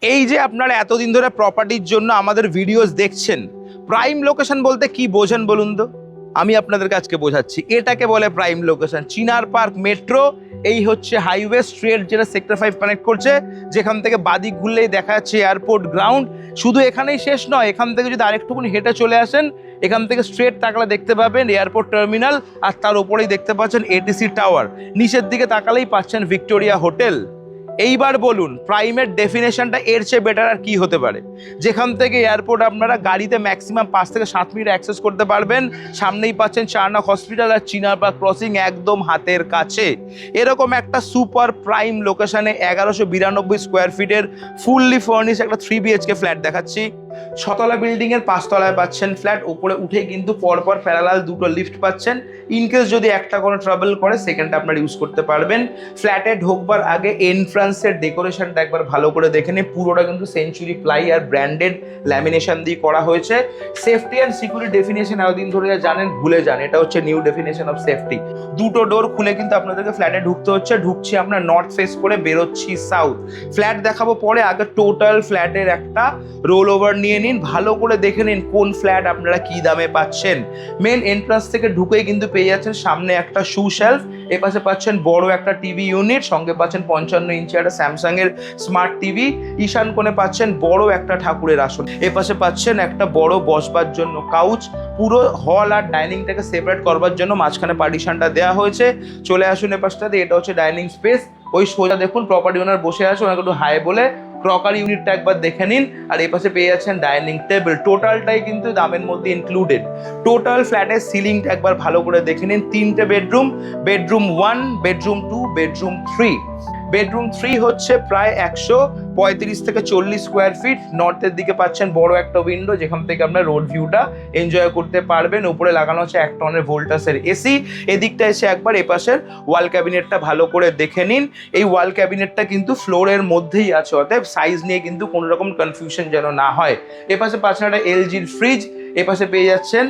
এই যে আপনারা এতদিন ধরে প্রপার্টির জন্য আমাদের ভিডিওস দেখছেন, প্রাইম লোকেশন বলতে কি বোঝেন বলুন তো? আমি আপনাদেরকে আজকে বোঝাচ্ছি। এটাকে বলে প্রাইম লোকেশন। চিনার পার্ক মেট্রো, এই হচ্ছে হাইওয়ে স্ট্রেট যেটা সেক্টর 5 কানেক্ট করছে, যেখান থেকে বাদিক ঘুরলেই দেখা যাচ্ছে এয়ারপোর্ট গ্রাউন্ড। শুধু এখানেই শেষ নয়, এখান থেকে যদি আরেকটুকুনি হেঁটে চলে আসেন, এখান থেকে স্ট্রেট তাকালে দেখতে পাবেন এয়ারপোর্ট টার্মিনাল, আর তার উপরেই দেখতে পাচ্ছেন এটিসি টাওয়ার। নিচের দিকে তাকালেই পাচ্ছেন ভিক্টোরিয়া হোটেল। এইবার বলুন, প্রাইমের ডেফিনেশনটা এর চেয়ে বেটার আর কি হতে পারে? যেখান থেকে এয়ারপোর্ট আপনারা গাড়িতে ম্যাক্সিমাম 5 থেকে 7 মিনিট অ্যাক্সেস করতে পারবেন। সামনেই পাচ্ছেন চারনক হসপিটাল আর চিনার পার্ক ক্রসিং একদম হাতের কাছে। এরকম একটা সুপার প্রাইম লোকেশনে 1192 স্কোয়ার ফিটের ফুললি ফার্নিশ একটা 3 BHK ফ্ল্যাট দেখাচ্ছি। 6 তলা বিল্ডিং এর 5 তলায় পাচ্ছেন ফ্ল্যাট। উপরে উঠে কিন্তু পরপর প্যারালাল দুটো লিফট পাচ্ছেন। ইনকেস যদি একটা কোনো ট্রাভেল করে, সেকেন্ডটা আপনারা ইউজ করতে পারবেন। ফ্ল্যাটে ঢোকবার আগে এন্ট্রান্সের ডেকোরেশনটা একবার ভালো করে দেখে নিন। পুরোটা কিন্তু সেঞ্চুরি প্লাই আর ব্র্যান্ডেড ল্যামিনেশন দিয়ে করা হয়েছে। সেফটি অ্যান্ড সিকিউরিটি ডেফিনেশন এতদিন ধরে জানেন, ভুলে যান। এটা হচ্ছে নিউ ডেফিনেশন অফ সেফটি। দুটো ডোর খুলে কিন্তু আপনাদেরকে ফ্ল্যাটে ঢুকতে হচ্ছে। ঢুকছি আমরা নর্থ ফেস করে, বেরোচ্ছি সাউথ। ফ্ল্যাট দেখাবো পরে, আগে টোটাল ফ্ল্যাটের একটা রোল ওভার নিয়ে নিন। ভালো করে দেখে নিন কোন ফ্ল্যাট আপনারা কি দামে পাচ্ছেন। মেন এন্ট্রান্স থেকে ঢুকেই কিন্তু পেয়ে যাচ্ছেন সামনে একটা শু শেলফ, এপাশে পাচ্ছেন বড় একটা টিভি ইউনিট, সঙ্গে পাচ্ছেন 55 ইঞ্চি একটা স্যামসাং এর স্মার্ট টিভি। ঈশান কোণে পাচ্ছেন বড় একটা ঠাকুরের আসন, এপাশে পাচ্ছেন একটা বড় বসবার জন্য কাউচ। পুরো হল আর ডাইনিংটাকে সেপারেট করবার জন্য মাঝখানে পার্টিশনটা দেওয়া হয়েছে। চলে আসুন এপাশটাতে, এটা হচ্ছে ডাইনিং স্পেস। ওই সোজা দেখুন প্রপার্টি ওনার বসে আছে, ওনাকে একটু হাই বলে ক্রকারি ইউনিটটা একবার দেখে নিন। আর এই পাশে পেয়ে যাচ্ছেন ডাইনিং টেবিল। টোটালটাই কিন্তু দামের মধ্যে ইনক্লুডেড। টোটাল ফ্ল্যাটের সিলিংটা একবার ভালো করে দেখে নিন। 3টে bedroom, bedroom 1, bedroom 2, bedroom 3। Bedroom 3 হচ্ছে প্রায় 135 থেকে 40 স্কোয়ার ফিট। নর্থের দিকে পাচ্ছেন বড় একটা উইন্ডো, যেখান থেকে আপনার রোড ভিউটা এনজয় করতে পারবেন। উপরে লাগানো হচ্ছে 1 টনের ভোল্টাসের এসি। এদিকটা এসে একবার এপাশের ওয়াল ক্যাবিনেটটা ভালো করে দেখে নিন। এই ওয়াল ক্যাবিনেটটা কিন্তু ফ্লোরের মধ্যেই আছে, অতএব সাইজ নিয়ে কিন্তু কোনো রকম কনফিউশন যেন না হয়। এপাশে পাচ্ছেন একটা LGর ফ্রিজ। এপাশে পেয়ে যাচ্ছেন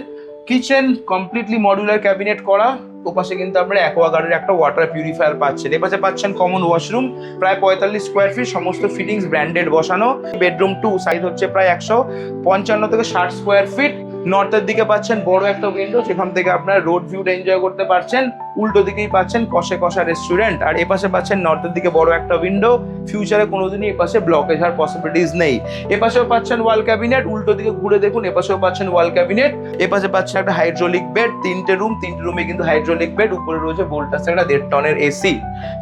কিচেন কমপ্লিটলি মডুলার ক্যাবিনেট করা। ওপাশে কিন্তু আপনারা অ্যাকোয়াগার্ডের একটা ওয়াটার পিউরিফায়ার পাচ্ছেন। এপাশে পাচ্ছেন কমন ওয়াশরুম, প্রায় 45 স্কোয়ার ফিট, সমস্ত ফিটিংস ব্র্যান্ডেড বসানো। বেডরুম 2 সাইজ হচ্ছে প্রায় 155 থেকে 60 স্কোয়ার ফিট। নর্থের দিকে পাচ্ছেন বড় একটা উইন্ডো, যেখান থেকে আপনারা রোড ভিউটা এনজয় করতে পারছেন। উল্টো দিকেই পাচ্ছেন কষে কষা রেস্টুরেন্ট। আর এপাশে পাচ্ছেন নর্থের দিকে বড় একটা উইন্ডো। ফিউচারে কোনোদিনই এপাশে ব্লকেজ হওয়ার পসিবিলিটিস নেই। এপাশেও পাচ্ছেন ওয়াল ক্যাবিনেট। উল্টো দিকে ঘুরে দেখুন, এপাশেও পাচ্ছেন ওয়াল ক্যাবিনেট। এপাশে পাচ্ছেন একটা হাইড্রোলিক বেড। 3টে রুমে কিন্তু হাইড্রোলিক বেড। উপরে রয়েছে ভোল্টাসের একটা 1.5 টনের এসি।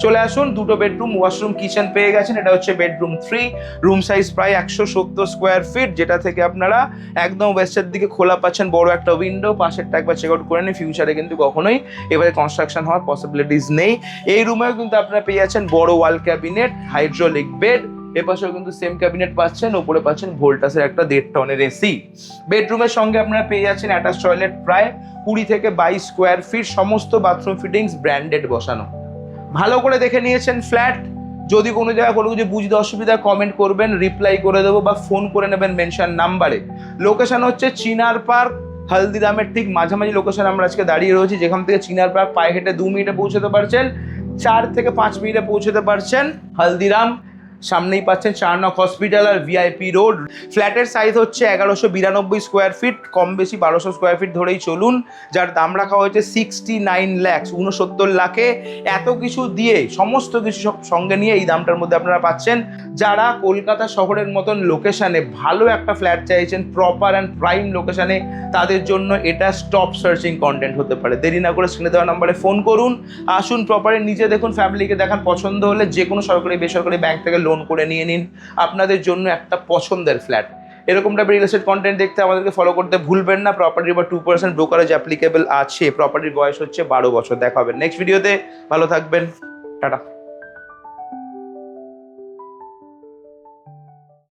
চলে আসুন, 2টো বেডরুম, ওয়াশরুম, কিচেন পেয়ে গেছেন। এটা হচ্ছে বেডরুম 3। রুম সাইজ প্রায় 170 স্কোয়ার ফিট, যেটা থেকে আপনারা একদম ওয়েস্টের দিকে খোলা পাচ্ছেন বড় একটা উইন্ডো। পাশেরটা একবার চেক আউট করে নিন। ফিউচারে কিন্তু কখনোই এবারে কনস্ট্রাকশন হওয়ার পসিবিলিটিস নেই। এই রুমেও কিন্তু আপনারা পেয়ে যাচ্ছেন বড় ওয়াল ক্যাবিনেট, হাইড্রোলিক বেড। এপাশেও কিন্তু সেম ক্যাবিনেট পাচ্ছেন। উপরে পাচ্ছেন ভোল্টাসের একটা 1.5 টনের এসি। বেডরুমের সঙ্গে আপনারা পেয়ে যাচ্ছেন অ্যাটাচ টয়লেট, প্রায় 20 থেকে 22 স্কোয়ার ফিট, সমস্ত বাথরুম ফিটিংস ব্র্যান্ডেড বসানো। ভালো করে দেখে নিয়েছেন ফ্ল্যাট। যদি কোনো জায়গায় কোনো কিছু বুঝতে অসুবিধা, কমেন্ট করবেন, রিপ্লাই করে দেবো, বা ফোন করে নেবেন মেনশন নাম্বারে। লোকেশন হচ্ছে চিনার পার্ক, হলদিরামের ঠিক মাঝামাঝি লোকেশন আমরা আজকে দাঁড়িয়ে রয়েছি, যেখান থেকে চিনার পার্ক পায়ে হেঁটে 2 মিনিটে পৌঁছতে পারছেন, 4 থেকে 5 মিনিটে পৌঁছতে পারছেন হলদিরাম। সামনেই পাচ্ছেন চারনক হসপিটাল আর VIP রোড। ফ্ল্যাটের সাইজ হচ্ছে 1192 স্কোয়ার ফিট, কম বেশি 1200 স্কোয়ার ফিট ধরেই চলুন, যার দাম রাখা হয়েছে 69 লাখ, 69 লাখে। এত কিছু দিয়ে, সমস্ত কিছু সব সঙ্গে নিয়ে এই দামটার মধ্যে আপনারা পাচ্ছেন। যারা কলকাতা শহরের মতন লোকেশনে ভালো একটা ফ্ল্যাট চাইছেন, প্রপার অ্যান্ড প্রাইম লোকেশনে, তাদের জন্য এটা স্টপ সার্চিং কন্টেন্ট হতে পারে। দেরি না করে স্ক্রিনে দেওয়া নাম্বারে ফোন করুন, আসুন প্রপারে নিজে দেখুন, ফ্যামিলিকে দেখান। পছন্দ হলে যে কোনো সরকারি বেসরকারি ব্যাংক থেকে লোন করে নিয়ে নিন আপনাদের জন্য একটা পছন্দের ফ্ল্যাট। এরকম টাইপের রিয়েল এস্টেট কন্টেন্ট দেখতে আমাদেরকে ফলো করতে ভুলবেন না। প্রপার্টির বা 2% ব্রোকারেজ অ্যাপ্লিকেবল আছে। প্রপার্টির বয়স হচ্ছে 12 বছর। দেখা হবে নেক্সট ভিডিওতে। ভালো থাকবেন, টাটা।